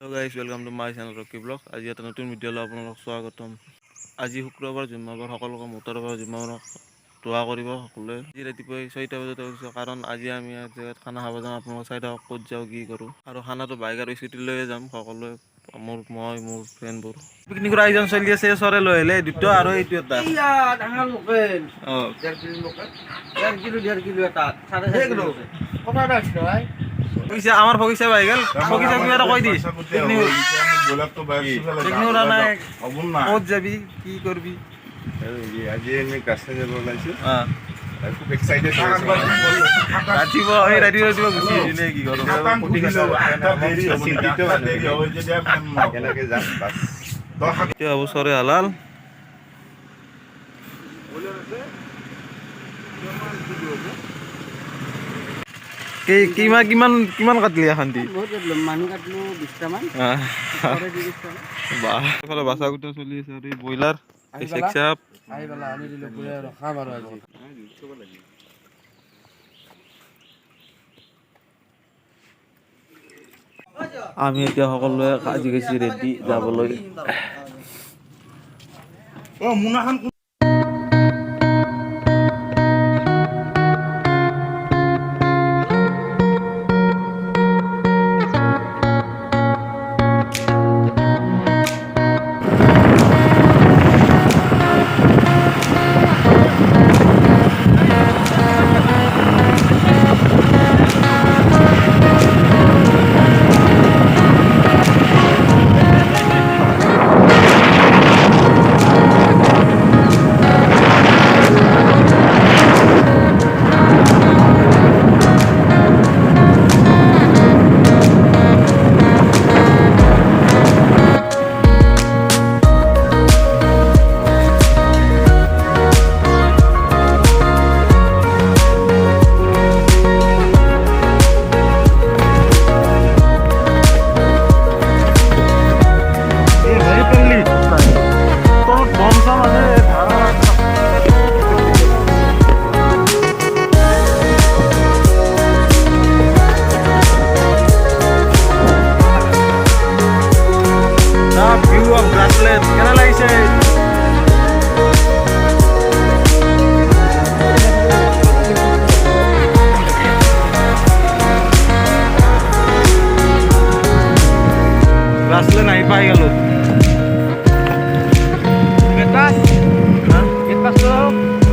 Hello guys, welcome to my channel Rocky Vlog. আজি এটা নতুন ভিডিঅ'লৈ আপোনালোকক স্বাগতম। আজি শুক্ৰবাৰ জুম্মাবাৰ সকলোকে মোটাৰ পৰা জুম্মাবাৰক দোৱা কৰিব সকলোৱে। আজি ৰাতিপুৱা 6টা বজাত উঠিছোঁ কাৰণ আজি আমি জেগাত খানা খাব যাম। আপোনালোকক চাই থাকক ক'ত যাওঁ কি কৰোঁ। আৰু খানাটো বাইক আৰু স্কুটি লৈয়ে যাম সকলোৱে। মোৰ ফ্ৰেণ্ডবোৰ পিকনিকৰ আয়োজন চলি আছে। চৰে লৈ আহিলে দুটা আৰু এইটো এটা ডাঙৰ লোকেল 1.5 কিলো এটা 4.5 কিলো কথা এটা আছে ভাই পইচা আমাৰ ফকিছা পাই গেল ফকিছা কিবা এটা কৈ দিছ ক'ত যাবি কি কৰবি আজি আমি কাছে যাব ওলাইছোঁ খুব এক্সাইটেড ৰাতিপুৱা গুচি আহিলে কি কৰোঁ কেনেকৈ যাম এতিয়া ওচৰে হালাল কিমান কাটলি এখান্তি মানুহ কাটলো 20টা মান এইফালে বাচা কুটা চলি আছে আৰু ব্ৰইলাৰ চেকচাপ আনি দিলো পুৰা ৰখা বাৰু আজি আমি এতিয়া সকলোৱে সাজি গৈছি ৰেডি যাবলৈ কেনা লাগিছে গ্ৰাছলেণ্ড আহি পাই গেলো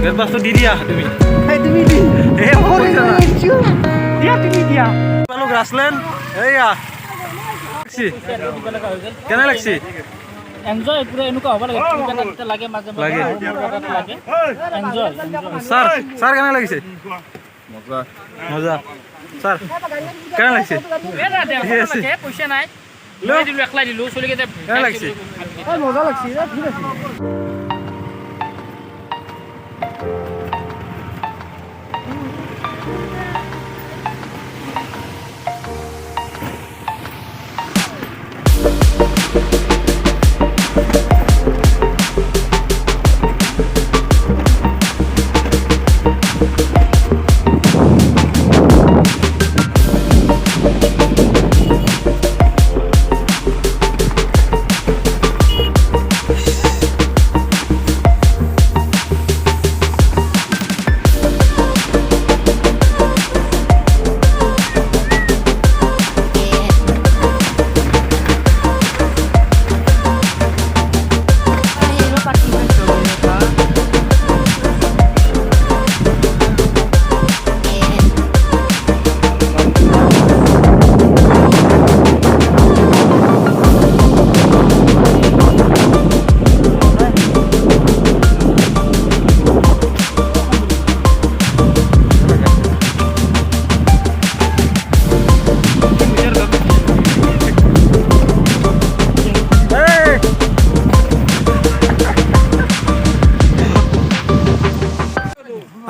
গেট পাছটো দি দিয়া তুমি পালো গ্ৰাছলেণ্ড এইয়া কেনে লাগছি এনজয় পুৰা এনেকুৱা হ'ব লাগে লাগে মাজে মাজে লাগে এনজয় স্যার কেনে লাগিছে মজা মজা স্যার কেনে লাগিছে পইচা নাই লৈ দিলো একলাই দিলো চলি কেনে কেনে লাগিছে মজা লাগছে ঠিক আছে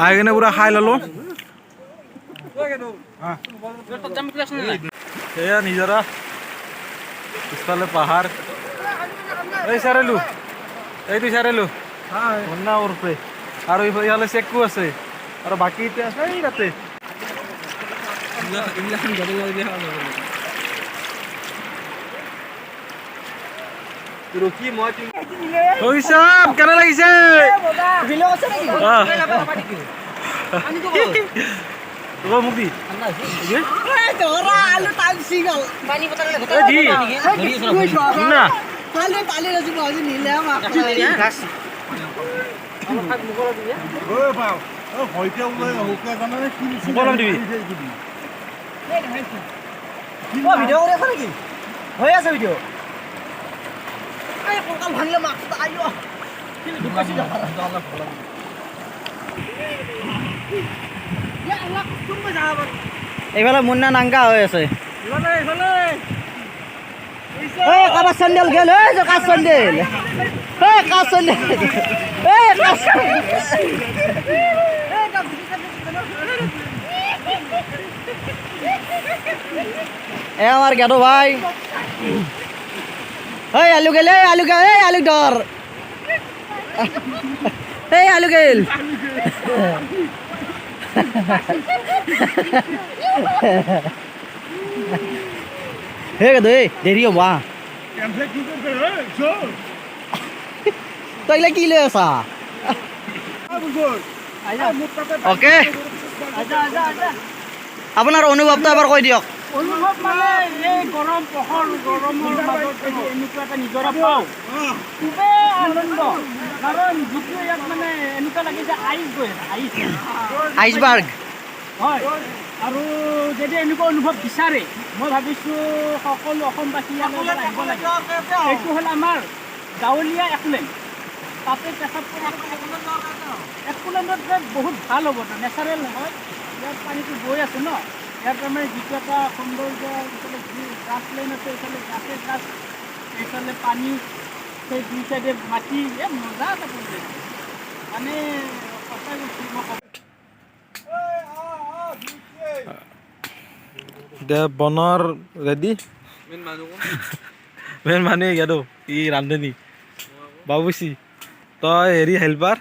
আহি কিনে পুৰা খাই ললো এয়া নিজৰা পিছফালে পাহাৰ এই চাৰিলো এইটো চাৰিলো ধন্যা উৰপে আৰু ইফালে চেকু আছে আৰু বাকী এতিয়া আছে এই তাতে চাম কেনে লাগিছে মোক দি এইফালে মুন্না নাংকা হৈ আছে কাবাৰ চেণ্ডেল গেল কাজ চেণ্ডেল কাজ চেণ্ডেল আমার গেটো ভাই আলু গেল আলু ধর আলু গেল হে গেটো দেরি হব তই কি লৈ আছা অকে আপোনাৰ অনুভৱটো এবাৰ কৈ দিয়ক অনুভৱ মানে এই গৰম পহৰ গৰমৰ মাজত যদি এনেকুৱা এটা নিজৰা পাওঁ খুবেই আনন্দ কাৰণ যিটো ইয়াত মানে এনেকুৱা লাগে যে আইচ গৈ আছে আইচবাৰ্গ হয় আৰু যদি এনেকুৱা অনুভৱ বিচাৰে মই ভাবিছোঁ সকলো অসমবাসী ইয়ালৈ আহিব লাগে এইটো হ'ল আমাৰ গাঁৱলীয়া একলেণ্ড তাতে পেচাব কৰা একলেণ্ডত বহুত ভাল হ'ব নেচাৰেল হয় ইয়াত পানীটো বৈ আছে ন ইয়াত তাৰমানে যিটো এটা সৌন্দৰ্য এইফালে গ্ৰাছ লেন আছে এইফালে গাছে গাছ এইফালে পানী সেই দুই চাইডে মাটি মজা এটা পৰিৱেশ মানে সঁচাই কৈছোঁ মই দে বনৰ ৰেডি মেইন মানুহ ইয়াতো ই ৰান্ধনী বাবুচি তই হেৰি হেল্পাৰ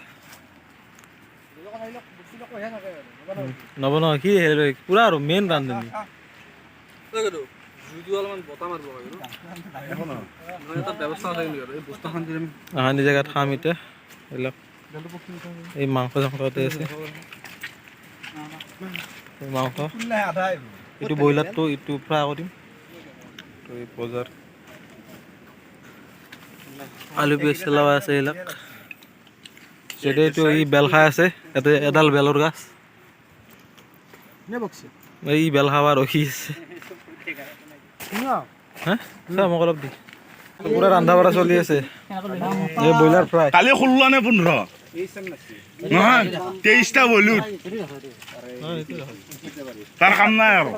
নবন কি পুৰা আৰু মেইন ৰান্ধনী আহানি জেগাত খাম এতিয়া এইবিলাক এই মাংস চাংসতে আছে মাংস এইটো ব্ৰইলাৰটো এইটো ফ্ৰাই কৰিম এই বজাৰ আলু পিঁয়াজ চলাব আছে এইবিলাক যেনে এইটো ই বেল খাই আছে ইয়াতে এডাল বেলৰ গাছ এই বেল খাব ৰখি আছে হা চাহ মোক অলপ দি পুৰা ৰন্ধা বঢ়া চলি আছে এই ব্ৰইলাৰ ফ্ৰাই কালি 16 নে 15 নহয় 23টা বলুত তাৰ কাম নাই আৰু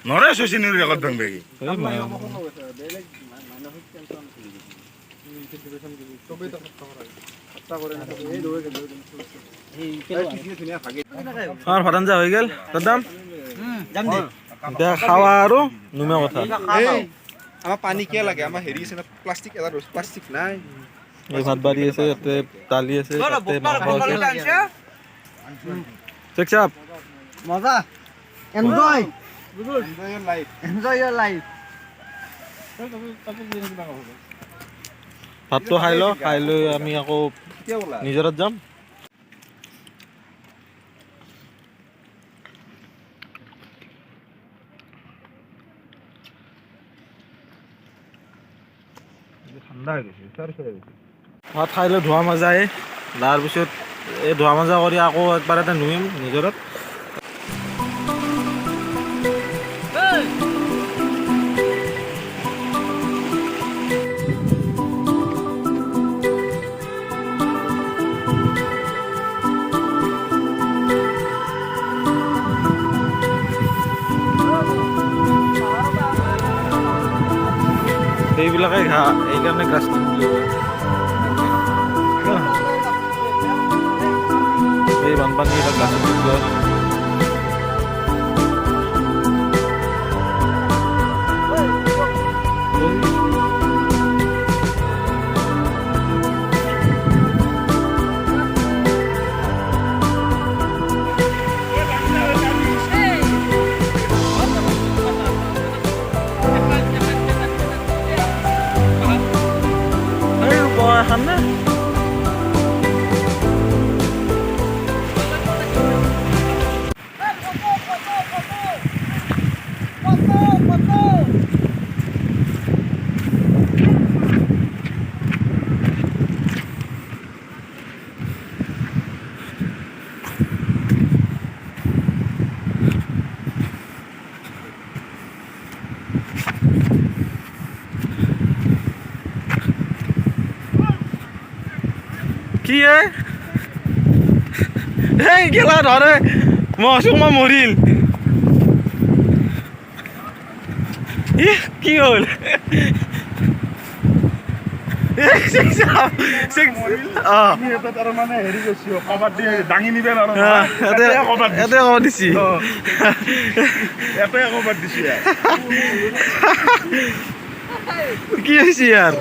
নৰে শশীনৰ ৰেকৰ্ড ভাঙবে কি আমাৰ ভাত আঞ্জা হৈ গ'ল দাদাম এতিয়া খাৱা আৰু নুমে কথা আমাৰ পানী কিয় লাগে আমাৰ হেৰি আছে না প্লাষ্টিক এটা প্লাষ্টিক নাই এই ভাত বাঢ়ি আছে ইয়াতে দালি আছে তাতে মাংস আছে চেক চাপ মজা এনজয় এনজয় ইয়ৰ লাইফ ভাতটো খাই লওঁ খাই লৈ আমি আকৌ নিজৰাত যাম ভাত খাই লৈ ধোৱা মাজা তাৰপিছত এই ধোৱা মাজা কৰি আকৌ একবাৰ এটা নুমিম নিজৰত এইবিলাকে ঘাঁহ এইকাৰণে গাছ এই বানপানী এটা গাছ কি এই গেলা ধৰে মৌচুমা মৰিল কি হল মানে হেৰি গৈছো কবাত দাঙি নিবে এতে কব দিছি এটাই কবাত দিছে কি হৈছে ইয়াৰ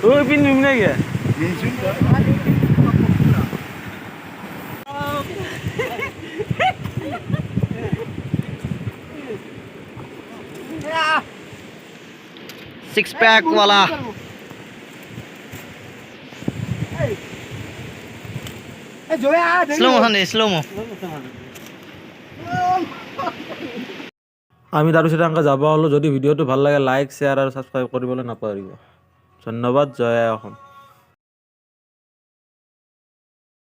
ওই পিন নিম না গে सिक्स पैक वाला स्लो मोशन दे स्लो मो আমি তাৰপিছত এনেকৈ যাব হ'লোঁ যদি ভিডিঅ'টো ভাল লাগে লাইক শ্বেয়াৰ আৰু ছাবস্ক্ৰাইব কৰিবলৈ নাপাহৰিব ধন্যবাদ জয় আই অসম